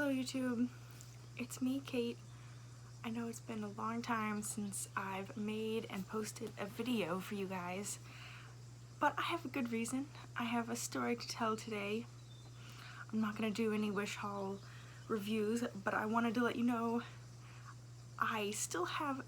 Hello YouTube, it's me, Kate. I know it's been a long time since I've made and posted a video for you guys, but I have a good reason. I have a story to tell today. I'm not gonna do any wish haul reviews, but I wanted to let you know I still have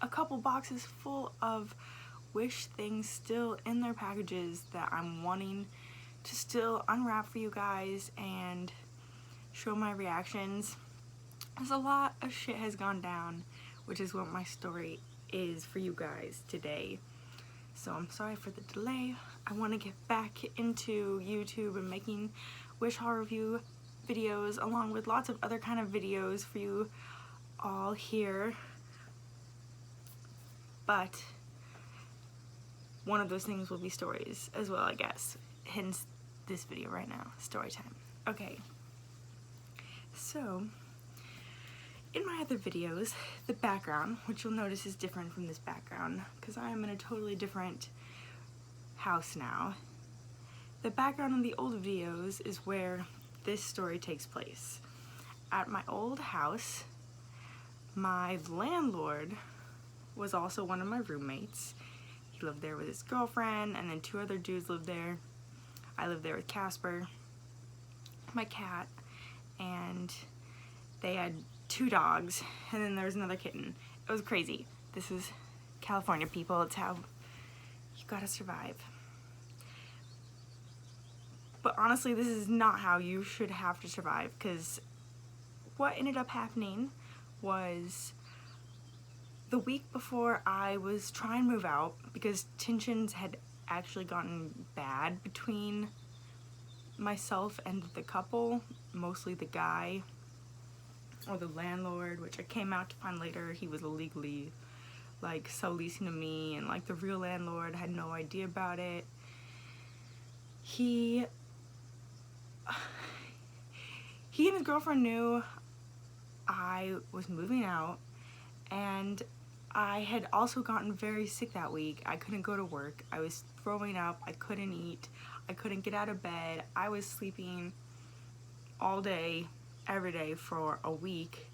a couple boxes full of wish things still in their packages that I'm wanting to still unwrap for you guys and show my reactions. As a lot of shit has gone down, which is what my story is for you guys today. So I'm sorry for the delay. I want to get back into YouTube and making wish haul review videos along with lots of other kind of videos for you all here. But one of those things will be stories as well, I guess. Hence this video right now, story time. Okay. So, in my other videos, the background, which you'll notice is different from this background, because I am in a totally different house now. The background in the old videos is where this story takes place. At my old house, my landlord was also one of my roommates. He lived there with his girlfriend, and then two other dudes lived there. I lived there with Casper, my cat, and they had 2 dogs, and then there was another kitten. It was crazy. This is California, people. It's how you gotta survive. But honestly, this is not how you should have to survive, because what ended up happening was the week before I was trying to move out, because tensions had actually gotten bad between myself and the couple, mostly the guy, or the landlord, which I came out to find later he was illegally like subleasing to me, and like the real landlord had no idea about it. He and his girlfriend knew I was moving out, and I had also gotten very sick that week. I couldn't go to work. I was throwing up. I couldn't eat. I couldn't get out of bed. I was sleeping all day, every day for a week,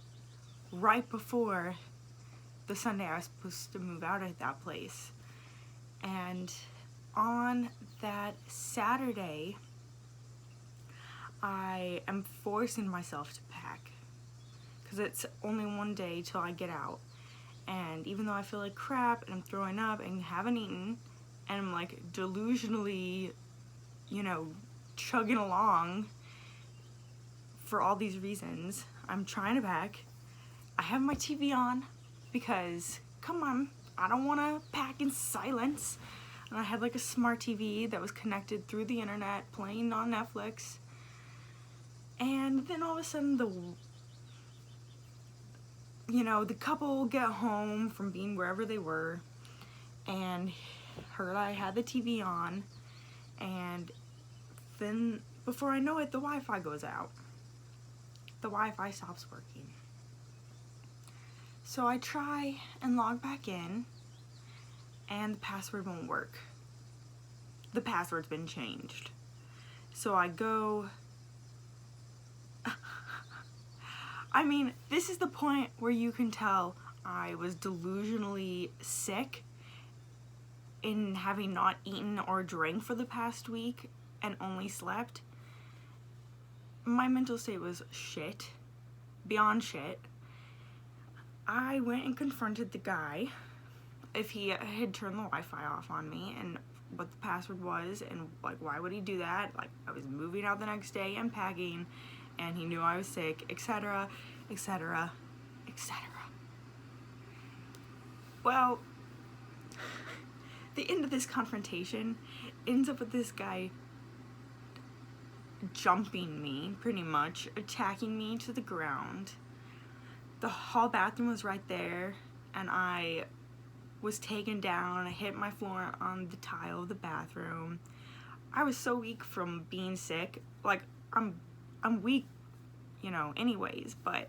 right before the Sunday I was supposed to move out of that place. And on that Saturday, I am forcing myself to pack, because it's only one day till I get out. And even though I feel like crap and I'm throwing up and haven't eaten, and I'm like delusionally, you know, chugging along for all these reasons, I'm trying to pack. I have my TV on because, come on, I don't want to pack in silence. And I had like a smart TV that was connected through the internet, playing on Netflix. And then all of a sudden the couple get home from being wherever they were, and heard I had the TV on, and then before I know it, the Wi-Fi goes out. The Wi-Fi stops working. So I try and log back in, and the password won't work. The password's been changed. So I go... I mean, this is the point where you can tell I was delusionally sick in having not eaten or drank for the past week and only slept. My mental state was shit, beyond shit. I went and confronted the guy if he had turned the Wi-Fi off on me and what the password was, and like why would he do that. Like, I was moving out the next day and packing, and he knew I was sick, etc., etc., etc. Well, the end of this confrontation ends up with this guy jumping me, pretty much, attacking me to the ground. The hall bathroom was right there, and I was taken down. I hit my floor on the tile of the bathroom. I was so weak from being sick. Like, I'm weak, you know, anyways, but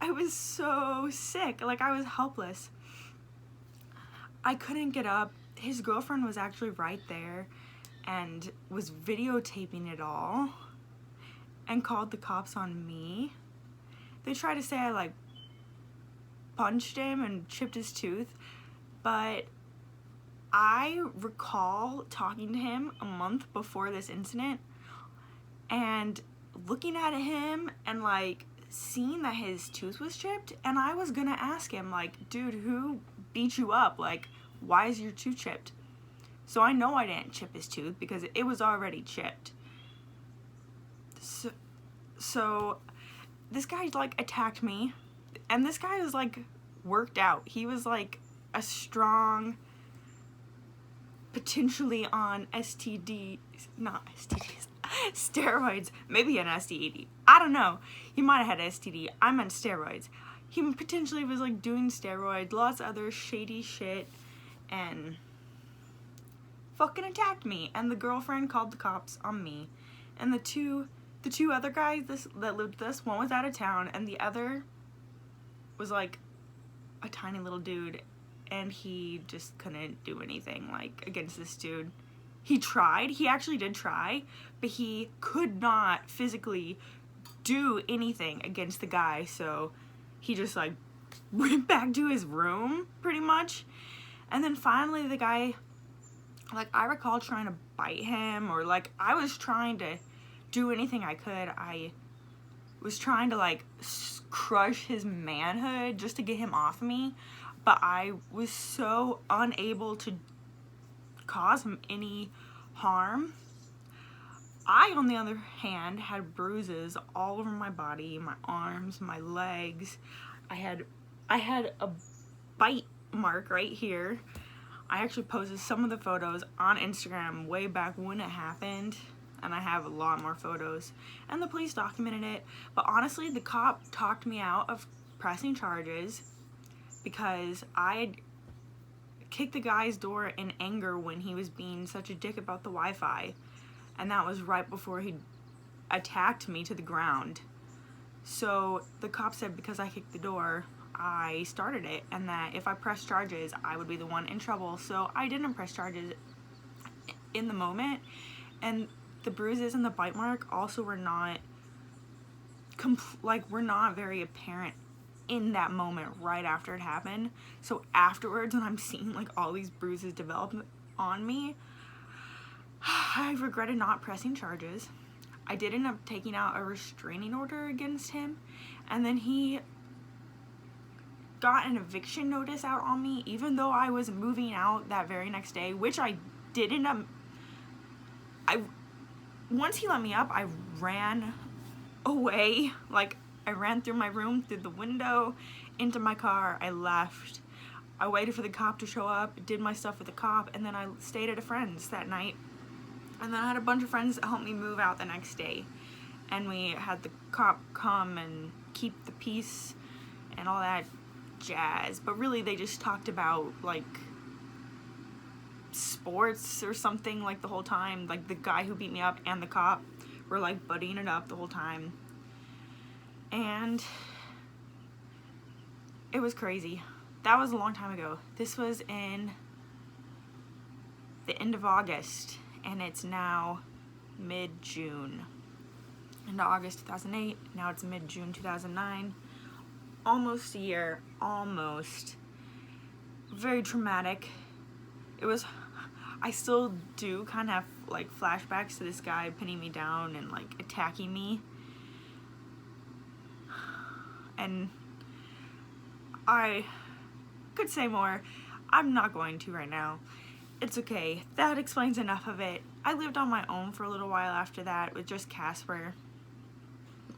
I was so sick. Like, I was helpless. I couldn't get up. His girlfriend was actually right there and was videotaping it all. and called the cops on me. They tried to say I like punched him and chipped his tooth, but I recall talking to him a month before this incident and looking at him and like seeing that his tooth was chipped, and I was gonna ask him like, dude, who beat you up? Like, why is your tooth chipped? So I know I didn't chip his tooth because it was already chipped. So this guy like attacked me, and this guy was like worked out. He was like a strong, potentially on steroids, maybe an STD. I don't know. He might have had STD. I meant steroids. He potentially was like doing steroids, lots of other shady shit, and fucking attacked me. And the girlfriend called the cops on me. And the two other guys that lived with us, one was out of town, and the other was like a tiny little dude, and he just couldn't do anything like against this dude. He tried, he actually did try, but he could not physically do anything against the guy, so he just like went back to his room pretty much. And then finally the guy, like, I recall trying to bite him, or like I was trying to do anything I could. I was trying to like crush his manhood just to get him off me, but I was so unable to cause him any harm. I, on the other hand, had bruises all over my body, my arms, my legs. I had a bite mark right here. I actually posted some of the photos on Instagram way back when it happened, and I have a lot more photos, and the police documented it. But honestly, the cop talked me out of pressing charges because I had kicked the guy's door in anger when he was being such a dick about the Wi-Fi, and that was right before he attacked me to the ground. So the cop said because I kicked the door, I started it, and that if I pressed charges, I would be the one in trouble. So I didn't press charges in the moment, and the bruises and the bite mark also were not were not very apparent in that moment right after it happened. So afterwards, when I'm seeing like all these bruises develop on me, I regretted not pressing charges. I did end up taking out a restraining order against him, and then he got an eviction notice out on me even though I was moving out that very next day, which I did end up. Once he let me up, I ran away. Like, I ran through my room, through the window, into my car. I left. I waited for the cop to show up, did my stuff with the cop, and then I stayed at a friend's that night. And then I had a bunch of friends that helped me move out the next day. And we had the cop come and keep the peace and all that jazz. But really, they just talked about, like, sports or something, like, the whole time. Like, the guy who beat me up and the cop were, like, buddying it up the whole time. And it was crazy. That was a long time ago. This was in the end of August, and it's now mid-June. Into August 2008, now it's mid-June 2009. Almost a year, almost. Very traumatic. It was, I still do kind of have like flashbacks to this guy pinning me down and like attacking me. And I could say more. I'm not going to right now. It's okay. That explains enough of it. I lived on my own for a little while after that with just Casper,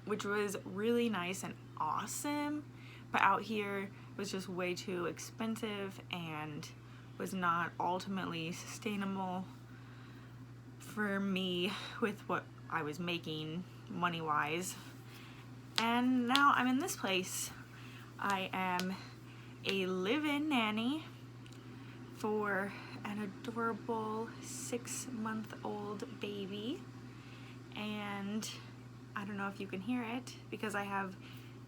which was really nice and awesome. But out here was just way too expensive and was not ultimately sustainable for me with what I was making money-wise. And now I'm in this place. I am a live-in nanny for an adorable 6-month-old baby. And I don't know if you can hear it because I have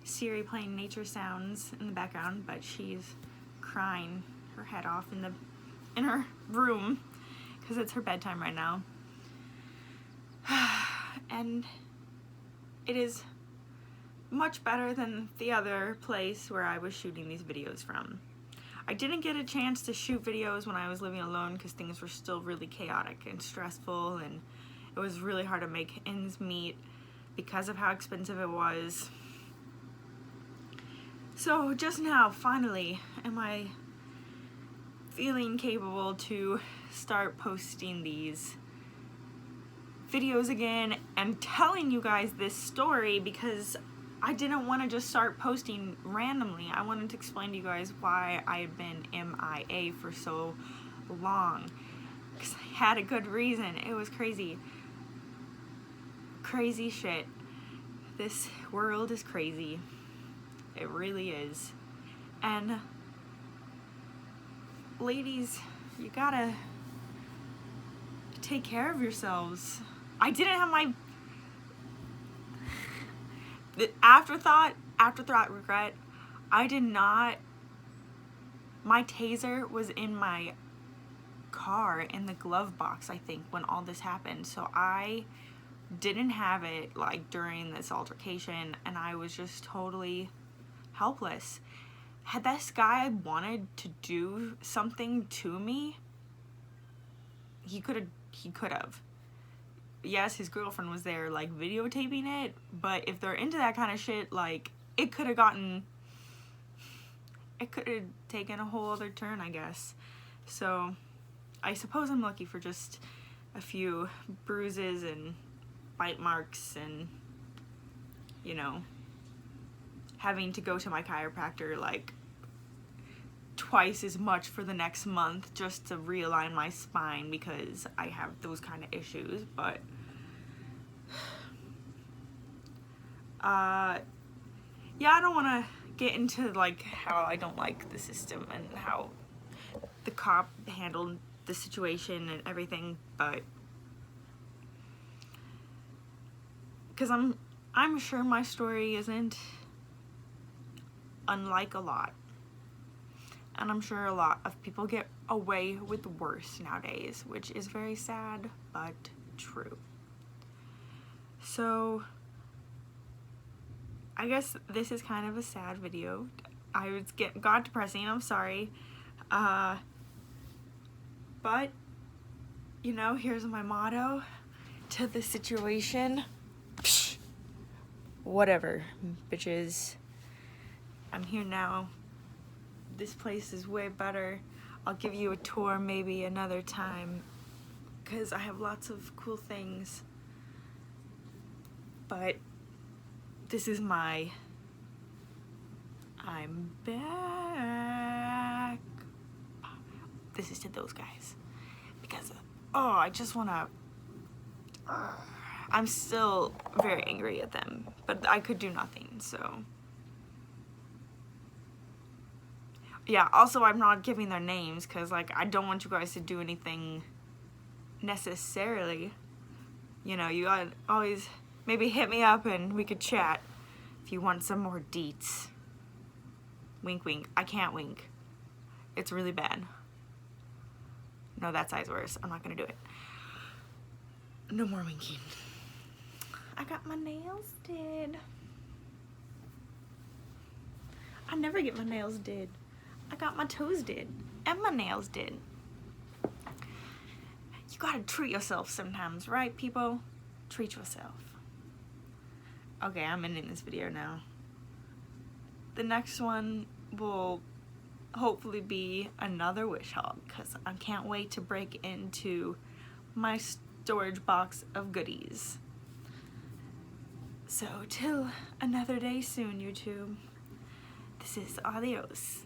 Siri playing nature sounds in the background, but she's crying her head off in her room because it's her bedtime right now. And it is much better than the other place where I was shooting these videos from. I didn't get a chance to shoot videos when I was living alone because things were still really chaotic and stressful, and it was really hard to make ends meet because of how expensive it was. So just now, finally, am I feeling capable to start posting these videos again and telling you guys this story, because I didn't want to just start posting randomly. I wanted to explain to you guys why I had been MIA for so long, because I had a good reason. It was crazy. Crazy shit. This world is crazy. It really is. And ladies, you gotta take care of yourselves. I didn't have my afterthought regret. I did not. My taser was in my car in the glove box, I think, when all this happened. So I didn't have it like during this altercation, and I was just totally helpless. Had this guy wanted to do something to me, he could have. Yes, his girlfriend was there like videotaping it, but if they're into that kind of shit, like it could have taken a whole other turn, I guess. So I suppose I'm lucky for just a few bruises and bite marks, and you know, having to go to my chiropractor like twice as much for the next month just to realign my spine because I have those kind of issues. But yeah, I don't want to get into like how I don't like the system and how the cop handled the situation and everything, but because I'm sure my story isn't unlike a lot, and I'm sure a lot of people get away with worse nowadays, which is very sad but true. So I guess this is kind of a sad video. Got depressing, I'm sorry. But you know, here's my motto to the situation. Psh, whatever, bitches. I'm here now. This place is way better. I'll give you a tour maybe another time, because I have lots of cool things. But this is I'm back. This is to those guys, because I just wanna, I'm still very angry at them, but I could do nothing. So yeah, also I'm not giving their names because like I don't want you guys to do anything necessarily. You know, you gotta always maybe hit me up and we could chat if you want some more deets. Wink wink. I can't wink. It's really bad. No, that side's worse. I'm not gonna do it. No more winking. I got my nails did. I never get my nails did. I got my toes did. And my nails did. You gotta treat yourself sometimes, right, people? Treat yourself. Okay, I'm ending this video now. The next one will hopefully be another wish haul, because I can't wait to break into my storage box of goodies. So till another day soon, YouTube. This is adios.